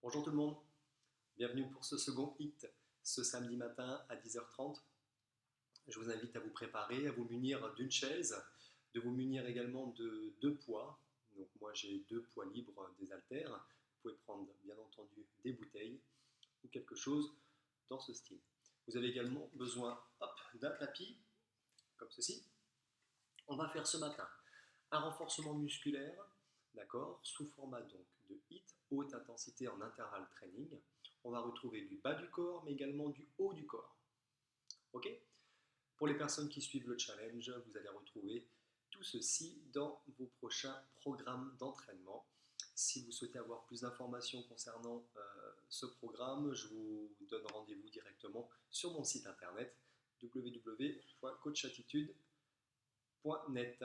Bonjour tout le monde, bienvenue pour ce second HIIT ce samedi matin à 10h30. Je vous invite à vous préparer, à vous munir d'une chaise, de vous munir également de deux poids. Donc moi j'ai deux poids libres des haltères. Vous pouvez prendre bien entendu des bouteilles ou quelque chose dans ce style. Vous avez également besoin d'un tapis comme ceci. On va faire ce matin un renforcement musculaire, d'accord, sous format donc de HIIT, haute intensité en intervalle training. On va retrouver du bas du corps, mais également du haut du corps. Ok? Pour les personnes qui suivent le challenge, vous allez retrouver tout ceci dans vos prochains programmes d'entraînement. Si vous souhaitez avoir plus d'informations concernant ce programme, je vous donne rendez-vous directement sur mon site internet www.coachattitude.net.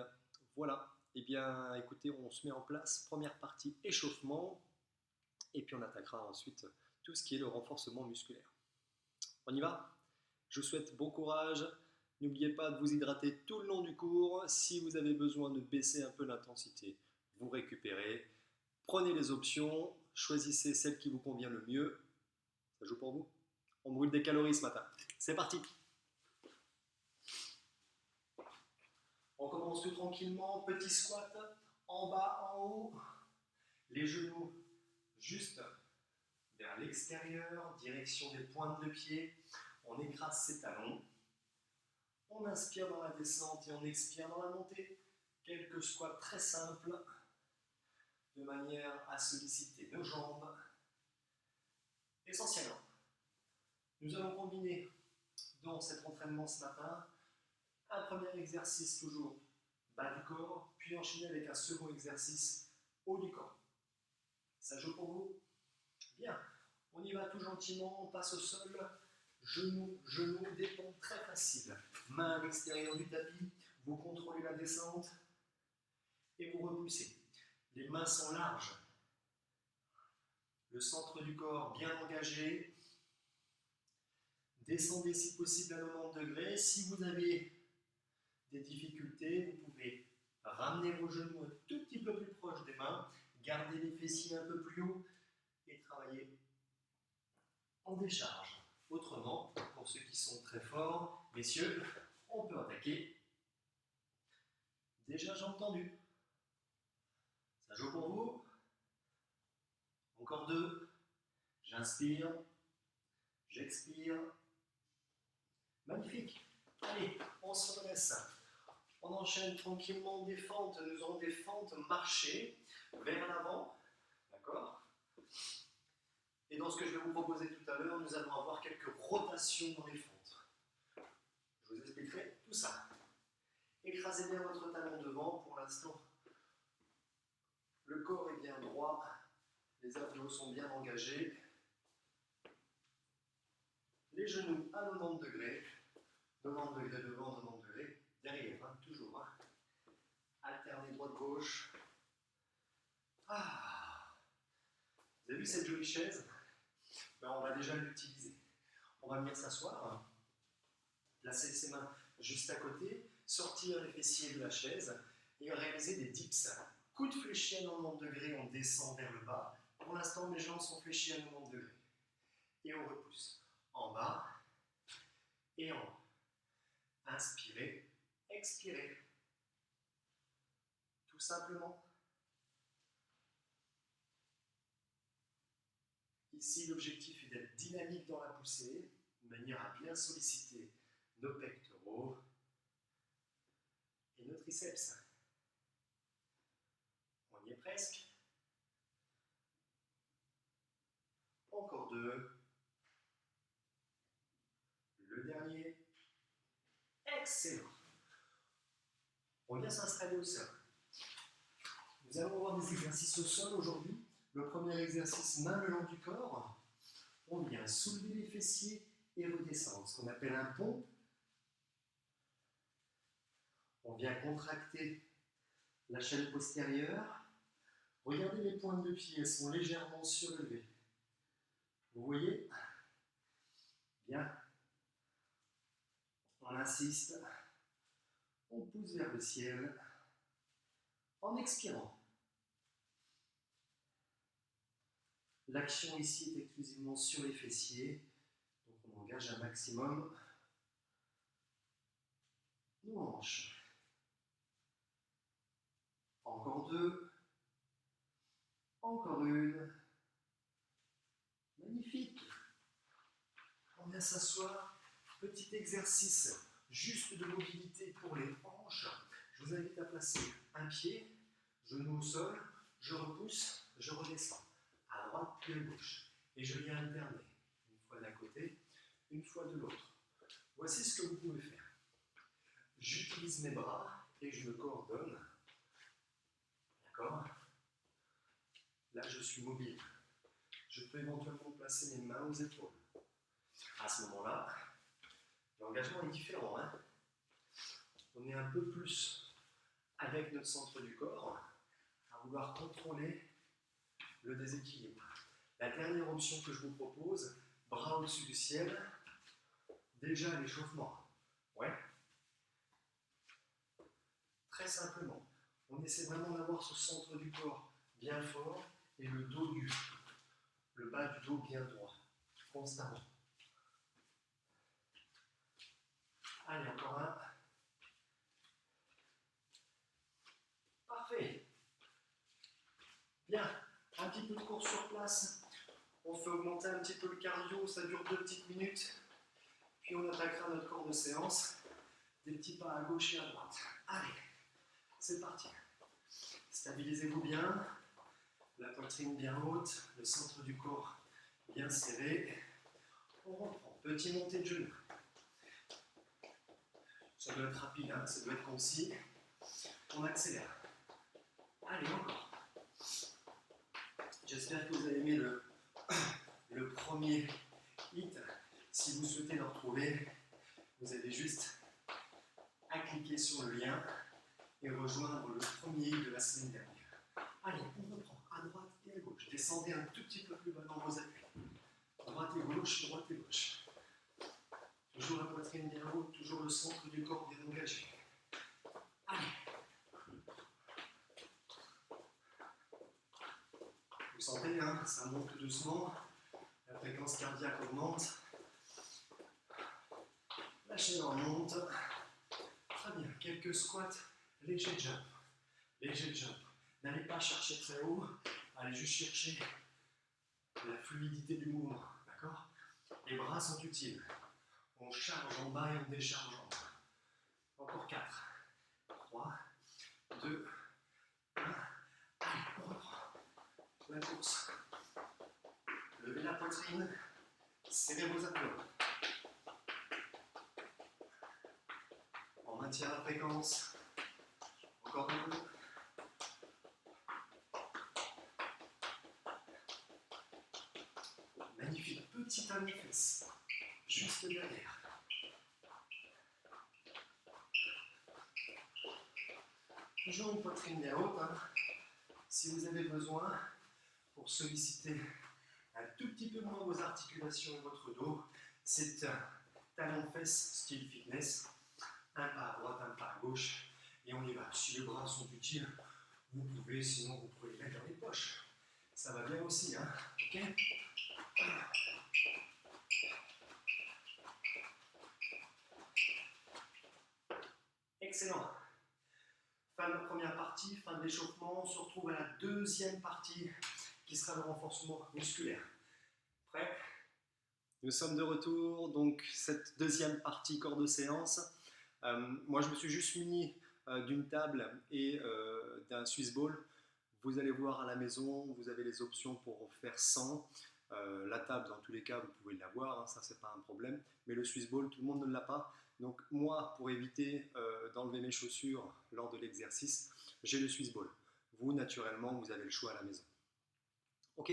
Voilà, et bien écoutez, on se met en place, première partie échauffement, et puis on attaquera ensuite tout ce qui est le renforcement musculaire. On y va? Je vous souhaite bon courage, n'oubliez pas de vous hydrater tout le long du cours, si vous avez besoin de baisser un peu l'intensité, vous récupérez, prenez les options, choisissez celle qui vous convient le mieux, ça joue pour vous? On brûle des calories ce matin, c'est parti! On commence tout tranquillement, petit squat, en bas, en haut, les genoux juste vers l'extérieur, direction des pointes de pied, on écrase ses talons, on inspire dans la descente et on expire dans la montée, quelques squats très simples, de manière à solliciter nos jambes. Essentiellement, nous allons combiner dans cet entraînement ce matin un premier exercice toujours bas du corps, puis enchaîner avec un second exercice haut du corps. Ça joue pour vous? Bien, on y va tout gentiment, on passe au sol, genoux, détente très facile. Main à l'extérieur du tapis, vous contrôlez la descente et vous repoussez. Les mains sont larges, le centre du corps bien engagé. Descendez si possible à 90 degrés. Si vous avez des difficultés, vous pouvez ramener vos genoux un tout petit peu plus proche des mains, garder les fessiers un peu plus haut et travailler en décharge. Autrement, pour ceux qui sont très forts, messieurs, on peut attaquer. Déjà jambes tendues. Ça joue pour vous? Encore deux. J'inspire, j'expire. Magnifique. Allez, on se redresse. On enchaîne tranquillement des fentes. Nous aurons des fentes marchées vers l'avant. D'accord? Et dans ce que je vais vous proposer tout à l'heure, nous allons avoir quelques rotations dans les fentes. Je vous expliquerai tout ça. Écrasez bien votre talon devant. Pour l'instant, le corps est bien droit. Les abdos sont bien engagés. Les genoux à 90 degrés. 90 degrés devant, 90 degrés derrière, hein, toujours. Hein. Alternez droite-gauche. Ah. Vous avez vu cette jolie chaise? Ben, on va déjà l'utiliser. On va venir s'asseoir, placer ses mains juste à côté, sortir les fessiers de la chaise et réaliser des dips. Coude fléchi à 90 degrés, on descend vers le bas. Pour l'instant, mes jambes sont fléchies à 90 degrés. Et on repousse. En bas et en haut. Inspirez, expirez. Tout simplement. Ici, l'objectif est d'être dynamique dans la poussée, de manière à bien solliciter nos pectoraux et nos triceps. On y est presque. Encore deux. Le dernier. Excellent. On vient s'installer au sol. Nous allons avoir des exercices au sol aujourd'hui. Le premier exercice, main le long du corps. On vient soulever les fessiers et redescendre, ce qu'on appelle un pont. On vient contracter la chaîne postérieure. Regardez les pointes de pied, elles sont légèrement surélevées. Vous voyez? Bien. On insiste. On pousse vers le ciel en expirant. L'action ici est exclusivement sur les fessiers, donc on engage un maximum nos hanches. Encore deux, encore une. Magnifique. On vient s'asseoir. Petit exercice juste de mobilité pour les hanches. Je vous invite à placer un pied, genou au sol, je repousse, je redescends. À droite puis à gauche. Et je viens alterner. Une fois d'un côté, une fois de l'autre. Voici ce que vous pouvez faire. J'utilise mes bras et je me coordonne. D'accord? Là, je suis mobile. Je peux éventuellement placer mes mains aux épaules. À ce moment-là, l'engagement est différent. Hein? On est un peu plus avec notre centre du corps à vouloir contrôler le déséquilibre. La dernière option que je vous propose, bras au-dessus du ciel, déjà l'échauffement. Ouais. Très simplement, on essaie vraiment d'avoir ce centre du corps bien fort et le bas du dos bien droit, constamment. Allez, encore un. Parfait. Bien, un petit peu de course sur place. On fait augmenter un petit peu le cardio, ça dure 2 petites minutes. Puis on attaquera notre cours de séance. Des petits pas à gauche et à droite. Allez, c'est parti. Stabilisez-vous bien. La poitrine bien haute, le centre du corps bien serré. On reprend. Petit montée de genoux. Ça doit être rapide, hein, ça doit être concis. On accélère. Allez, encore. J'espère que vous avez aimé le premier hit. Si vous souhaitez le retrouver, vous avez juste à cliquer sur le lien et rejoindre le premier hit de la semaine dernière. Allez, on reprend à droite et à gauche. Descendez un tout petit peu plus bas dans vos appuis. Droite et gauche, droite et gauche. Toujours la poitrine bien haute, toujours le centre du corps bien engagé. Allez. Vous sentez, hein, ça monte tout doucement. La fréquence cardiaque augmente. La chaleur monte. Très bien. Quelques squats, léger jump. Léger jump. N'allez pas chercher très haut. Allez juste chercher la fluidité du mouvement. D'accord? Les bras sont utiles. On charge en bas et on décharge en bas. Encore 4, 3, 2, 1. Allez, on reprend. La course. Levez la poitrine. Serrez vos abdos. On maintient la fréquence. Encore un peu. Magnifique. Petit talon fesse. Juste derrière. Toujours une poitrine bien haute. Hein. Si vous avez besoin, pour solliciter un tout petit peu moins vos articulations et votre dos, c'est un talon-fesse style fitness. Un pas à droite, un pas à gauche. Et on y va. Si les bras sont utiles, vous pouvez, sinon vous pouvez les mettre dans les poches. Ça va bien aussi, hein. Ok ? Excellent. Fin de la première partie, fin de l'échauffement. On se retrouve à la deuxième partie qui sera le renforcement musculaire. Prêt ? Nous sommes de retour, donc cette deuxième partie corps de séance. Moi, je me suis juste muni d'une table et d'un Swiss ball. Vous allez voir à la maison, vous avez les options pour faire 100. La table, dans tous les cas, vous pouvez l'avoir, hein, ça c'est pas un problème. Mais le Swiss ball, tout le monde ne l'a pas. Donc moi, pour éviter d'enlever mes chaussures lors de l'exercice, j'ai le Swiss ball. Vous, naturellement, vous avez le choix à la maison. Ok,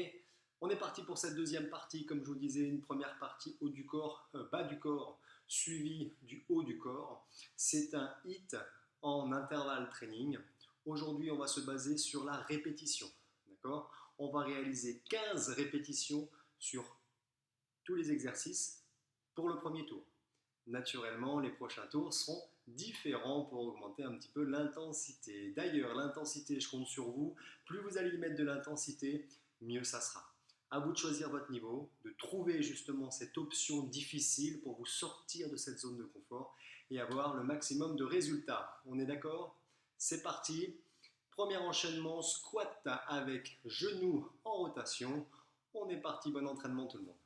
on est parti pour cette deuxième partie. Comme je vous disais, une première partie haut du corps, bas du corps, suivi du haut du corps. C'est un hit en intervalle training. Aujourd'hui, on va se baser sur la répétition. D'accord ? On va réaliser 15 répétitions sur tous les exercices pour le premier tour. Naturellement, les prochains tours seront différents pour augmenter un petit peu l'intensité. D'ailleurs, l'intensité, je compte sur vous. Plus vous allez y mettre de l'intensité, mieux ça sera. À vous de choisir votre niveau, de trouver justement cette option difficile pour vous sortir de cette zone de confort et avoir le maximum de résultats. On est d'accord? C'est parti. Premier enchaînement, squat avec genoux en rotation. On est parti, bon entraînement tout le monde.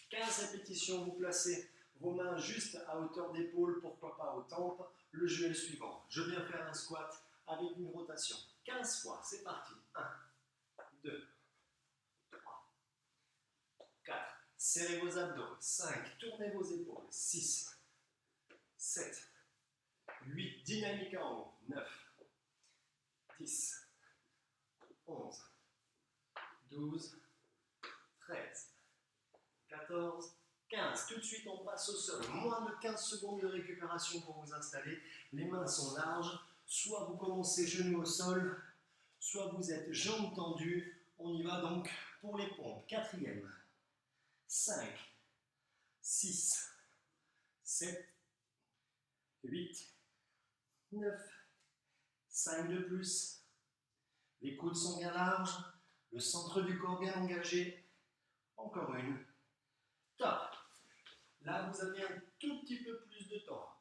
15 répétitions, vous placez vos mains juste à hauteur d'épaule, pourquoi pas aux tempes. Le jeu est le suivant. Je viens faire un squat avec une rotation. 15 fois, c'est parti. 1, 2, 3, 4. Serrez vos abdos. 5. Tournez vos épaules. 6, 7, 8. Dynamique en haut. 9, 10, 11, 12, 13, 14, 15. Tout de suite, on passe au sol. Moins de 15 secondes de récupération pour vous installer. Les mains sont larges. Soit vous commencez genoux au sol, soit vous êtes jambes tendues. On y va donc pour les pompes. Quatrième. 5, 6, 7, 8, 9, 5 de plus. Les coudes sont bien larges, le centre du corps bien engagé. Encore une. Top. Là, vous avez un tout petit peu plus de temps.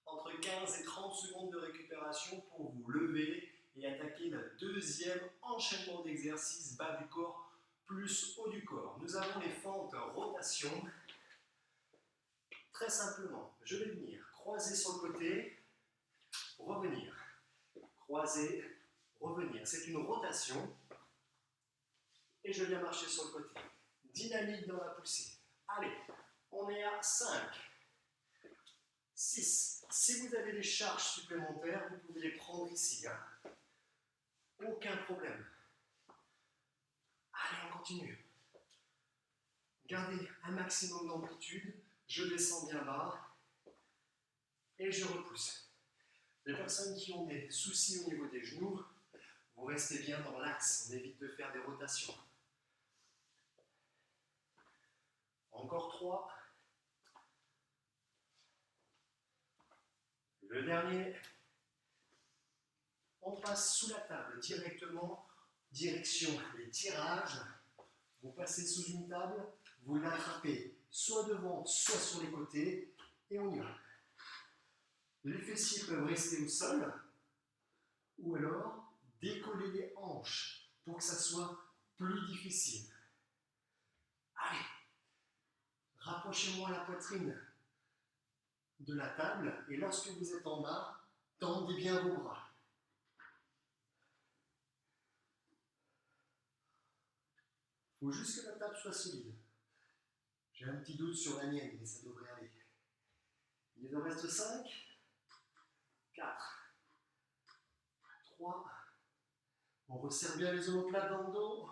Entre 15 et 30 secondes de récupération pour vous lever et attaquer le deuxième enchaînement d'exercices bas du corps plus haut du corps. Nous avons les fentes rotation. Très simplement, je vais venir croiser sur le côté, revenir, croiser, revenir. C'est une rotation et je viens marcher sur le côté. Dynamique dans la poussée. Allez, on est à 5, 6. Si vous avez des charges supplémentaires, vous pouvez les prendre ici. Aucun problème. Allez, on continue. Gardez un maximum d'amplitude. Je descends bien bas et je repousse. Les personnes qui ont des soucis au niveau des genoux, vous restez bien dans l'axe. On évite de faire des rotations. Encore 3. Le dernier. On passe sous la table directement, direction les tirages. Vous passez sous une table, vous l'attrapez soit devant, soit sur les côtés, et on y va. Les fessiers peuvent rester au sol, ou alors décoller les hanches pour que ça soit plus difficile. Allez, rapprochez-moi la poitrine de la table, et lorsque vous êtes en bas, tendez bien vos bras. Il faut juste que la table soit solide. J'ai un petit doute sur la mienne, mais ça devrait aller. Il en reste 5, 4, 3. On resserre bien les omoplates dans le dos.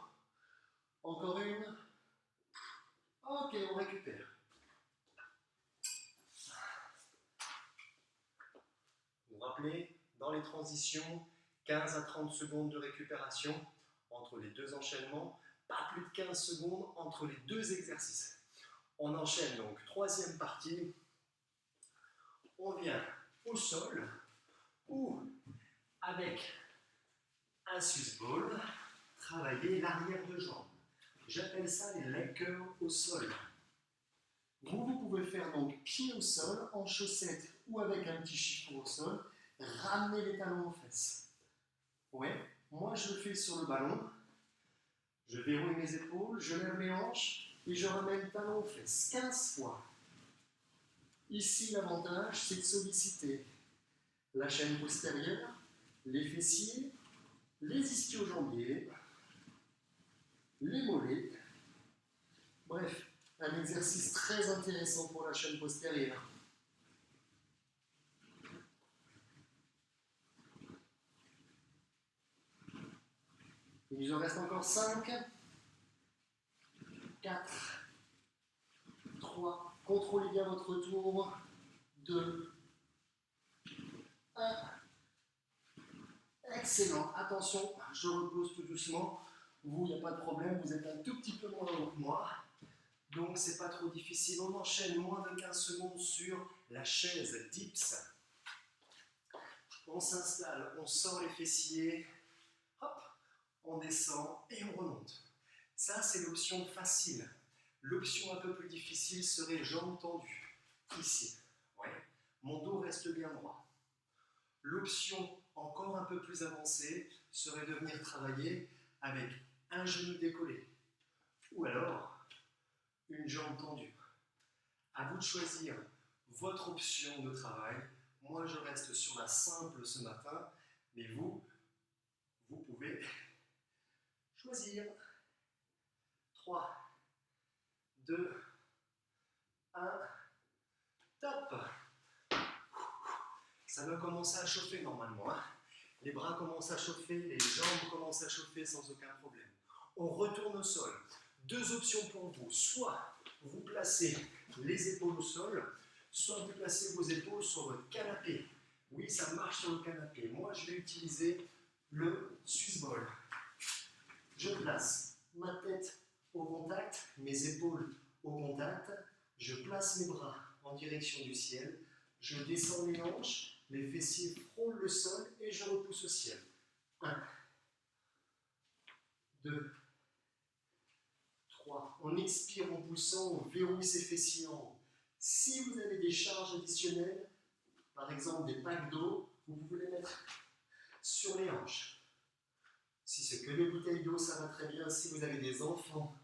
Encore une. Ok, on récupère. Vous vous rappelez, dans les transitions, 15 à 30 secondes de récupération entre les deux enchaînements. Pas plus de 15 secondes entre les deux exercices. On enchaîne donc, troisième partie. On vient au sol ou avec un Swiss ball, travailler l'arrière de jambe. J'appelle ça les leg curls au sol. Vous pouvez faire donc pied au sol, en chaussettes ou avec un petit chiffon au sol. Ramenez les talons aux fesses. Ouais, moi je le fais sur le ballon. Je verrouille mes épaules, je lève les hanches et je ramène le talon aux fesses. 15 fois. Ici, l'avantage, c'est de solliciter la chaîne postérieure, les fessiers, les ischio-jambiers, les mollets. Bref, un exercice très intéressant pour la chaîne postérieure. Il nous en reste encore 5, 4, 3, contrôlez bien votre tour, 2, 1. Excellent. Attention, je repose tout doucement. Vous, il n'y a pas de problème, vous êtes un tout petit peu moins long que moi. Donc, c'est pas trop difficile. On enchaîne moins de 15 secondes sur la chaise dips. On s'installe, on sort les fessiers. Hop, on descend et on remonte. Ça, c'est l'option facile. L'option un peu plus difficile serait jambes tendues, ici. Ouais. Mon dos reste bien droit. L'option encore un peu plus avancée serait de venir travailler avec un genou décollé ou alors une jambe tendue. À vous de choisir votre option de travail. Moi, je reste sur la simple ce matin, mais vous pouvez choisir. 3, 2, 1, top! Ça va commencer à chauffer normalement. Hein. Les bras commencent à chauffer, les jambes commencent à chauffer sans aucun problème. On retourne au sol. Deux options pour vous. Soit vous placez les épaules au sol, soit vous placez vos épaules sur votre canapé. Oui, ça marche sur le canapé. Moi, je vais utiliser le Swiss ball. Je place ma tête au contact, mes épaules au contact. Je place mes bras en direction du ciel. Je descends les hanches, les fessiers frôlent le sol et je repousse au ciel. 1, 2, 3. On expire en poussant, on verrouille ses fessiers en haut. Si vous avez des charges additionnelles, par exemple des packs d'eau, vous pouvez les mettre sur les hanches. Si c'est que des bouteilles d'eau, ça va très bien. Si vous avez des enfants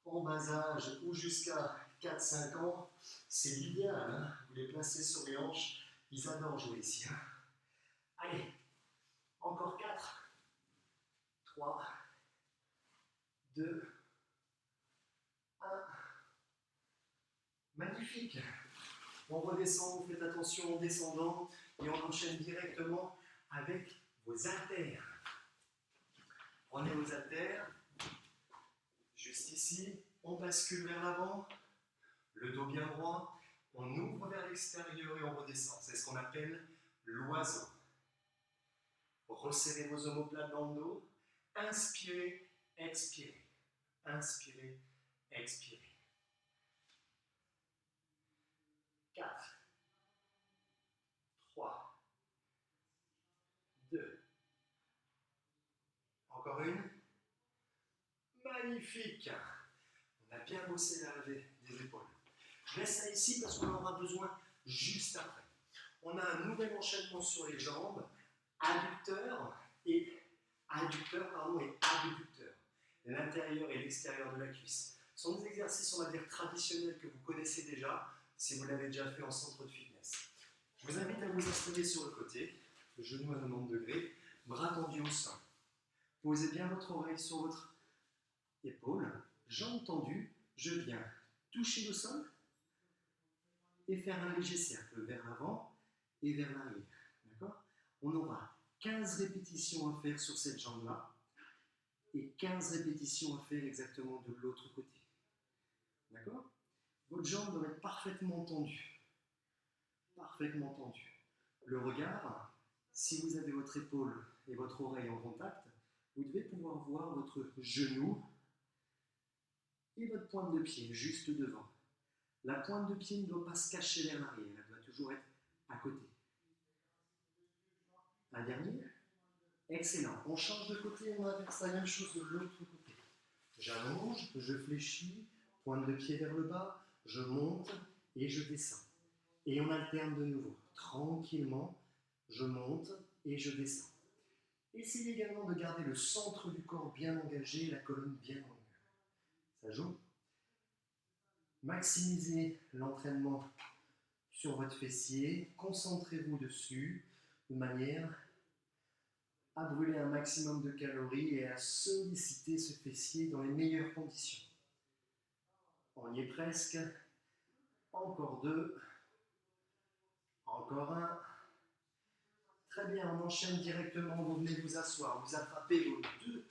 en bas âge ou jusqu'à 4-5 ans, c'est l'idéal. Hein, vous les placez sur les hanches, ils adorent jouer ici. Hein. Allez, encore 4, 3, 2, 1. Magnifique. On redescend, vous faites attention en descendant et on enchaîne directement avec vos haltères. Prenez vos haltères, juste ici, on bascule vers l'avant, le dos bien droit, on ouvre vers l'extérieur et on redescend. C'est ce qu'on appelle l'oiseau. Resserrez vos omoplates dans le dos, inspirez, expirez, inspirez, expirez. 4, 3, 2, encore une. Magnifique. On a bien bossé la levée des épaules. Je laisse ça ici parce qu'on en aura besoin juste après. On a un nouvel enchaînement sur les jambes, adducteur et abducteur. L'intérieur et l'extérieur de la cuisse. Ce sont des exercices, on va dire, traditionnels que vous connaissez déjà, si vous l'avez déjà fait en centre de fitness. Je vous invite à vous installer sur le côté, le genou à 90 degrés, bras tendus au sol. Posez bien votre oreille sur votre épaule, jambes tendues, je viens toucher le sol et faire un léger cercle vers l'avant et vers l'arrière. D'accord ? On aura 15 répétitions à faire sur cette jambe-là et 15 répétitions à faire exactement de l'autre côté. D'accord ? Votre jambe doit être parfaitement tendue. Parfaitement tendue. Le regard, si vous avez votre épaule et votre oreille en contact, vous devez pouvoir voir votre genou et votre pointe de pied juste devant. La pointe de pied ne doit pas se cacher vers l'arrière, elle doit toujours être à côté. Un dernier. Excellent. On change de côté, on va faire la même chose de l'autre côté. J'allonge, je fléchis, pointe de pied vers le bas, je monte et je descends. Et on alterne de nouveau. Tranquillement, je monte et je descends. Essayez également de garder le centre du corps bien engagé et la colonne bien longue. Ça joue ? Maximisez l'entraînement sur votre fessier, concentrez-vous dessus de manière à brûler un maximum de calories et à solliciter ce fessier dans les meilleures conditions. On y est presque. Encore 2. Encore 1. Très bien, on enchaîne directement. Vous venez vous asseoir, vous attrapez vos 2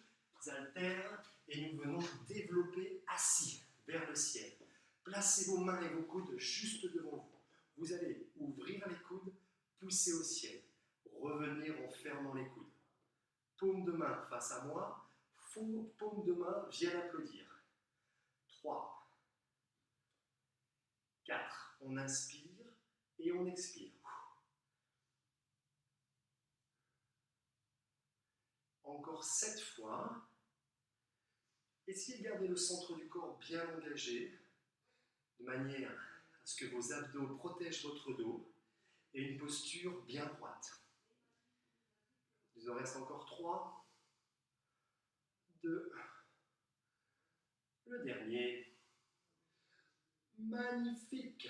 haltères et nous venons développer assis vers le ciel. Placez vos mains et vos coudes juste devant vous. Vous allez ouvrir les coudes, pousser au ciel. Revenir en fermant les coudes. Paume de main face à moi, paume de main viens applaudir. 3, 4, on inspire et on expire. Encore 7 fois. Essayez de garder le centre du corps bien engagé, de manière à ce que vos abdos protègent votre dos et une posture bien droite. Il en reste encore 3, 2, le dernier. Magnifique.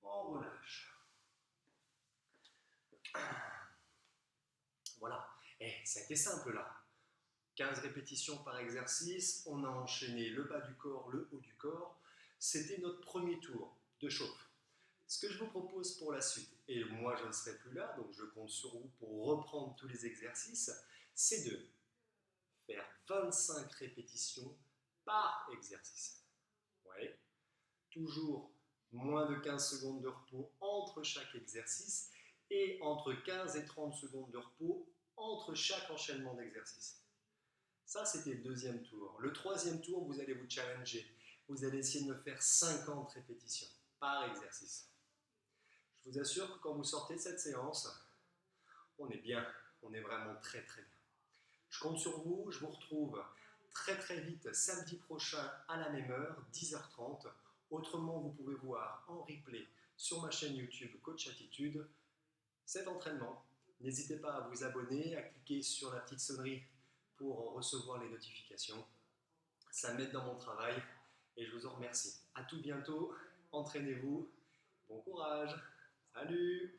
On relâche. Voilà. Et ça a été simple là. 15 répétitions par exercice. On a enchaîné le bas du corps, le haut du corps. C'était notre premier tour de chauffe. Ce que je vous propose pour la suite, et moi je ne serai plus là, donc je compte sur vous pour reprendre tous les exercices, c'est de faire 25 répétitions par exercice. Ouais. Toujours moins de 15 secondes de repos entre chaque exercice et entre 15 et 30 secondes de repos entre chaque enchaînement d'exercices. Ça, c'était le deuxième tour. Le troisième tour, vous allez vous challenger. Vous allez essayer de me faire 50 répétitions par exercice. Je vous assure que quand vous sortez de cette séance, on est bien, on est vraiment très très bien. Je compte sur vous, je vous retrouve très très vite samedi prochain à la même heure, 10h30. Autrement, vous pouvez voir en replay sur ma chaîne YouTube Coach Attitude cet entraînement. N'hésitez pas à vous abonner, à cliquer sur la petite sonnerie pour recevoir les notifications. Ça m'aide dans mon travail et je vous en remercie. À tout bientôt, entraînez-vous, bon courage, salut!